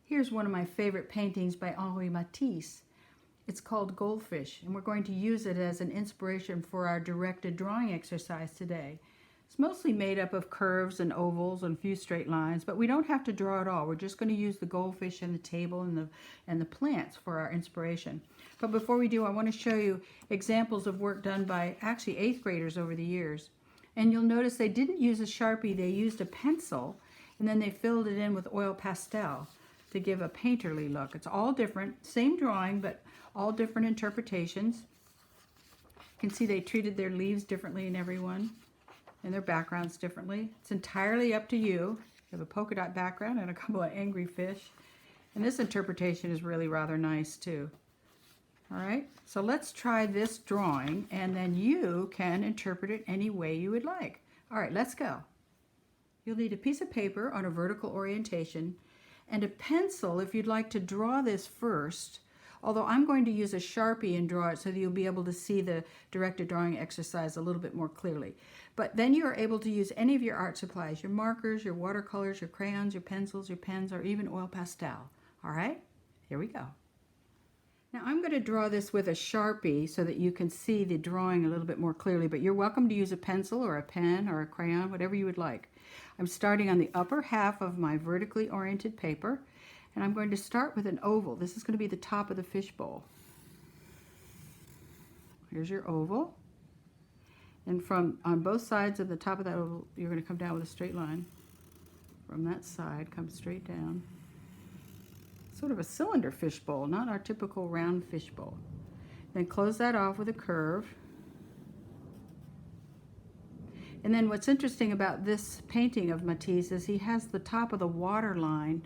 Here's one of my favorite paintings by Henri Matisse. It's called Goldfish, and we're going to use it as an inspiration for our directed drawing exercise today. It's mostly made up of curves and ovals and a few straight lines, but we don't have to draw it all. We're just going to use the goldfish and the table and the plants for our inspiration. But before we do, I want to show you examples of work done by actually 8th graders over the years. And you'll notice they didn't use a Sharpie, they used a pencil, and then they filled it in with oil pastel to give a painterly look. It's all different, same drawing, but all different interpretations. You can see they treated their leaves differently in everyone, and their backgrounds differently. It's entirely up to you. You have a polka dot background and a couple of angry fish. And this interpretation is really rather nice too. All right, so let's try this drawing, and then you can interpret it any way you would like. All right, let's go. You'll need a piece of paper on a vertical orientation and a pencil if you'd like to draw this first, although I'm going to use a Sharpie and draw it so that you'll be able to see the directed drawing exercise a little bit more clearly. But then you are able to use any of your art supplies, your markers, your watercolors, your crayons, your pencils, your pens, or even oil pastel. All right, here we go. Now I'm going to draw this with a Sharpie so that you can see the drawing a little bit more clearly, but you're welcome to use a pencil or a pen or a crayon, whatever you would like. I'm starting on the upper half of my vertically oriented paper, and I'm going to start with an oval. This is going to be the top of the fishbowl. Here's your oval. And on both sides of the top of that oval, you're going to come down with a straight line. From that side, come straight down. Sort of a cylinder fishbowl, not our typical round fishbowl. Then close that off with a curve. And then what's interesting about this painting of Matisse is he has the top of the water line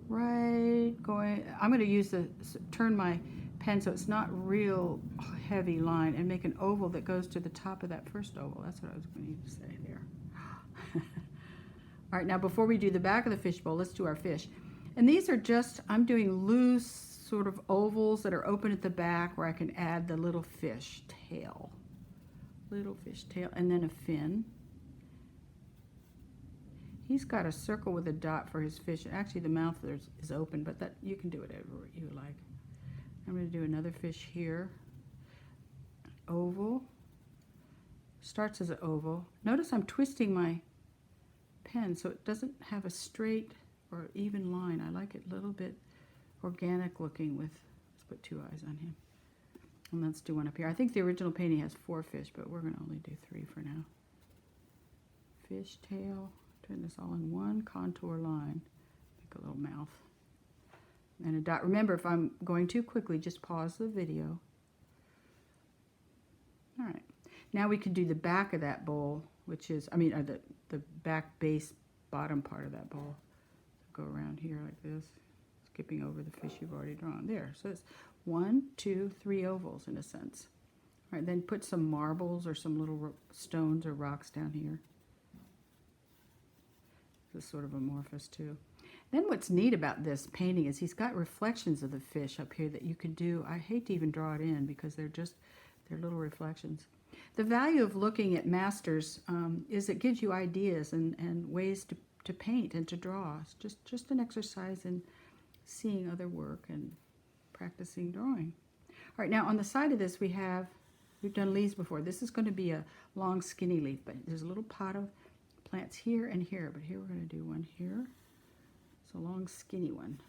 right going. I'm going to turn my pen so it's not real heavy line and make an oval that goes to the top of that first oval. That's what I was going to say there. All right, now before we do the back of the fishbowl, let's do our fish. And these are just, I'm doing loose sort of ovals that are open at the back where I can add the little fish tail. Little fish tail, and then a fin. He's got a circle with a dot for his fish. Actually, the mouth is open, but that you can do whatever you like. I'm going to do another fish here. Oval. Starts as an oval. Notice I'm twisting my pen so it doesn't have a straight or even line. I like it a little bit organic looking with, let's put 2 eyes on him. And let's do one up here. I think the original painting has 4 fish, but we're going to only do 3 for now. Fish tail. Turn this all in one contour line. Make a little mouth. And a dot. Remember, if I'm going too quickly, just pause the video. All right. Now we can do the back of that bowl, which is, the back base bottom part of that bowl. So go around here like this, skipping over the fish you've already drawn. There. So it's 1, 2, 3 ovals in a sense. All right, then put some marbles or some little stones or rocks down here. This is sort of amorphous too. Then what's neat about this painting is he's got reflections of the fish up here that you can do. I hate to even draw it in because they're little reflections. The value of looking at masters is it gives you ideas and ways to paint and to draw. It's just an exercise in seeing other work and practicing drawing. All right, now on the side of this we've done leaves before. This is going to be a long skinny leaf, but there's a little pot of plants here and here, but here we're going to do one here. It's a long skinny one.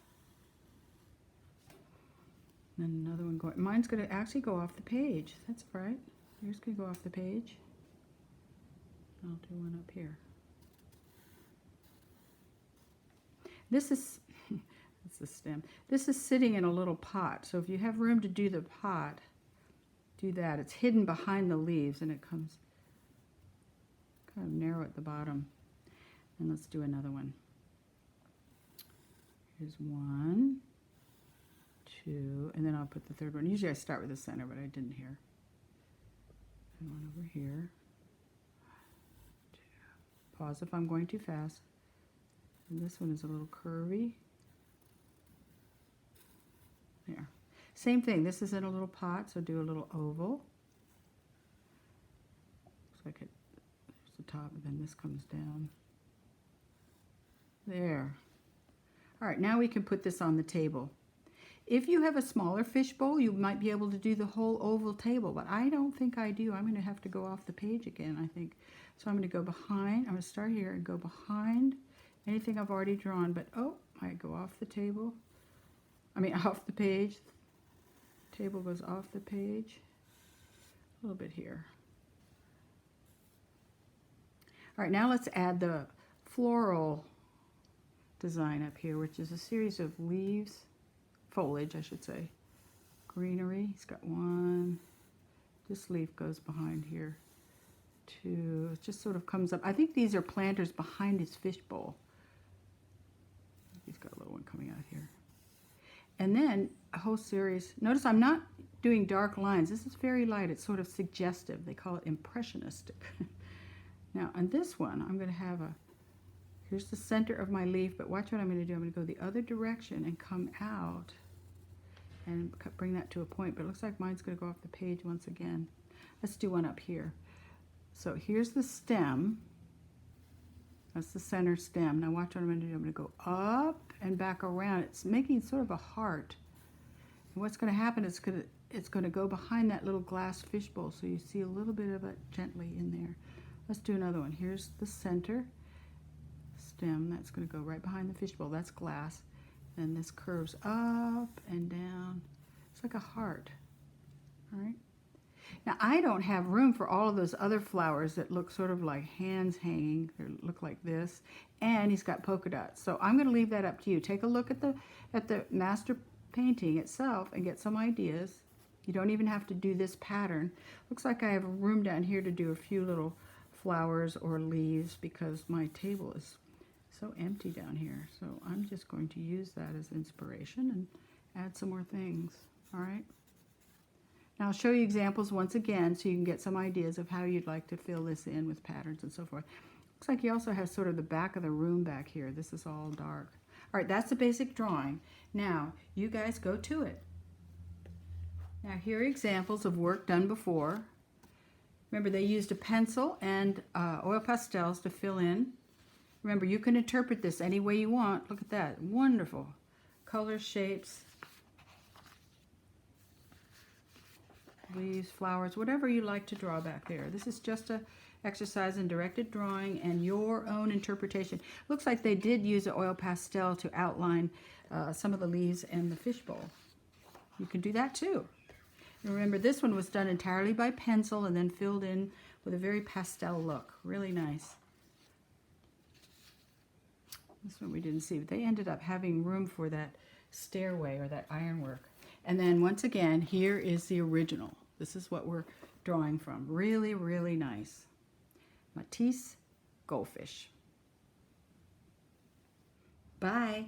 And then another one going. Mine's going to actually go off the page. That's right. Yours can go off the page. I'll do one up here. This is that's the stem. This is sitting in a little pot. So if you have room to do the pot, do that. It's hidden behind the leaves and it comes kind of narrow at the bottom. And let's do another one. Here's 1, 2, and then I'll put the third one. Usually I start with the center, but I didn't here. And one over here. 2. Pause if I'm going too fast. And this one is a little curvy. There. Same thing. This is in a little pot, so do a little oval. Looks like there's the top, and then this comes down. There. All right, now we can put this on the table. If you have a smaller fish bowl, you might be able to do the whole oval table, but I don't think I do. I'm going to have to go off the page again, I think. So I'm going to go behind. I'm going to start here and go behind anything I've already drawn, but oh, I go off the table. I mean, off the page. Table goes off the page. A little bit here. All right, now let's add the floral design up here, which is a series of leaves. Foliage, I should say. Greenery. He's got one. This leaf goes behind here. Two. It just sort of comes up. I think these are planters behind his fish bowl. He's got a little one coming out here. And then a whole series. Notice I'm not doing dark lines. This is very light. It's sort of suggestive. They call it impressionistic. Now on this one, I'm going to have a, here's the center of my leaf, but watch what I'm going to do. I'm going to go the other direction and come out and bring that to a point, but it looks like mine's going to go off the page once again. Let's do one up here. So here's the stem. That's the center stem. Now watch what I'm going to do. I'm going to go up and back around. It's making sort of a heart. And what's going to happen is it's going to go behind that little glass fishbowl, so you see a little bit of it gently in there. Let's do another one. Here's the center stem. That's going to go right behind the fishbowl. That's glass. And this curves up and down. It's like a heart. All right. Now I don't have room for all of those other flowers that look sort of like hands hanging. They look like this. And he's got polka dots. So I'm going to leave that up to you. Take a look at the master painting itself and get some ideas. You don't even have to do this pattern. Looks like I have room down here to do a few little flowers or leaves because my table is so empty down here. So I'm just going to use that as inspiration and add some more things. All right. Now I'll show you examples once again so you can get some ideas of how you'd like to fill this in with patterns and so forth. Looks like you also have sort of the back of the room back here. This is all dark. All right, that's the basic drawing. Now you guys go to it. Now here are examples of work done before. Remember, they used a pencil and oil pastels to fill in. Remember, you can interpret this any way you want. Look at that. Wonderful. Colors, shapes, leaves, flowers, whatever you like to draw back there. This is just a exercise in directed drawing and your own interpretation. Looks like they did use an oil pastel to outline some of the leaves and the fishbowl. You can do that too. And remember, this one was done entirely by pencil and then filled in with a very pastel look. Really nice. This one we didn't see, but they ended up having room for that stairway or that ironwork. And then once again, here is the original. This is what we're drawing from. Really, really nice. Matisse Goldfish. Bye.